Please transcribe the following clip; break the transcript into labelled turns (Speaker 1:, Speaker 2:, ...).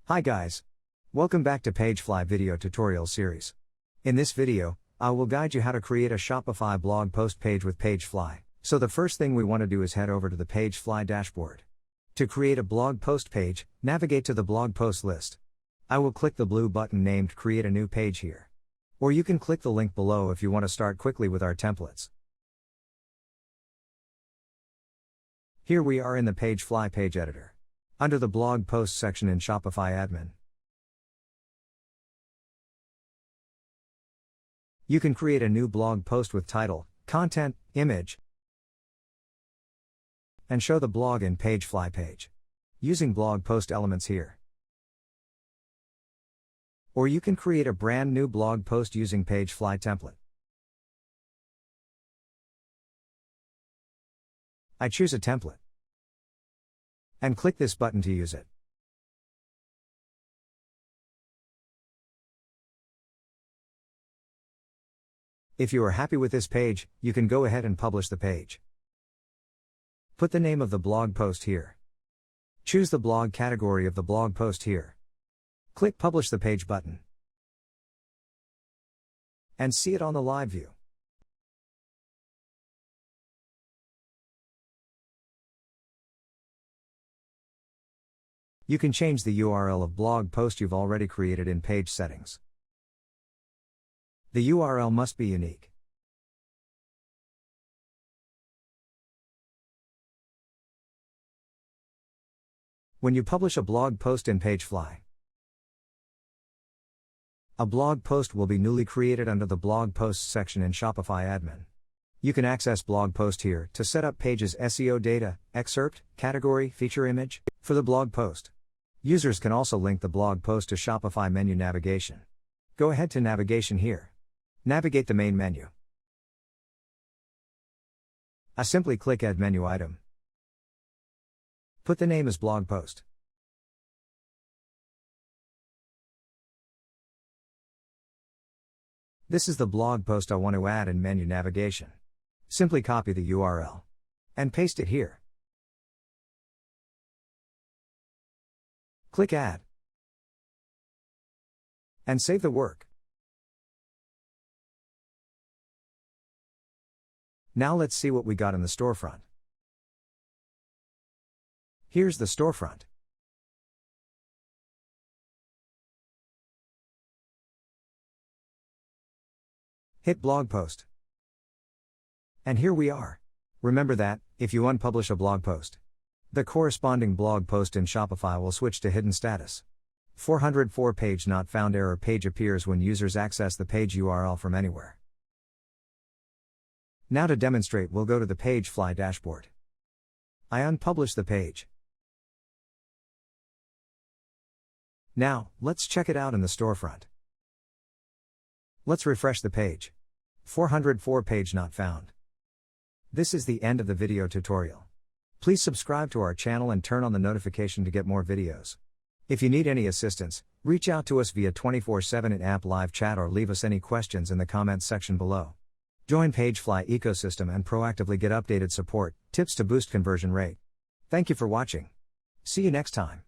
Speaker 1: Hi guys! Welcome back to PageFly video tutorial series. In this video, I will guide you how to create a Shopify blog post page with PageFly. So the first thing we want to do is head over to the PageFly dashboard. To create a blog post page, navigate to the blog post list. I will click the blue button named Create a New Page here. Or you can click the link below if you want to start quickly with our templates. Here we are in the PageFly page editor. Under the blog post section in Shopify admin. You can create a new blog post with title, content, image, and show the blog in PageFly page. Using blog post elements here. Or you can create a brand new blog post using PageFly template. I choose a template. And click this button to use it. If you are happy with this page, you can go ahead and publish the page. Put the name of the blog post here. Choose the blog category of the blog post here. Click Publish the Page button. And see it on the live view. You can change the URL of blog post you've already created in page settings. The URL must be unique. When you publish a blog post in PageFly, a blog post will be newly created under the blog posts section in Shopify admin. You can access blog post here to set up pages SEO data, excerpt, category, feature image, for the blog post. Users can also link the blog post to Shopify menu navigation. Go ahead to navigation here. Navigate the main menu. I simply click Add Menu Item. Put the name as blog post. This is the blog post I want to add in menu navigation. Simply copy the URL and paste it here. Click Add. And save the work. Now let's see what we got in the storefront. Here's the storefront. Hit blog post. And here we are. Remember that, if you unpublish a blog post, the corresponding blog post in Shopify will switch to hidden status. 404 page not found error page appears when users access the page URL from anywhere. Now to demonstrate, we'll go to the PageFly dashboard. I unpublish the page. Now, let's check it out in the storefront. Let's refresh the page. 404 page not found. This is the end of the video tutorial. Please subscribe to our channel and turn on the notification to get more videos. If you need any assistance, reach out to us via 24/7 in app live chat or leave us any questions in the comments section below. Join PageFly ecosystem and proactively get updated support, tips to boost conversion rate. Thank you for watching. See you next time.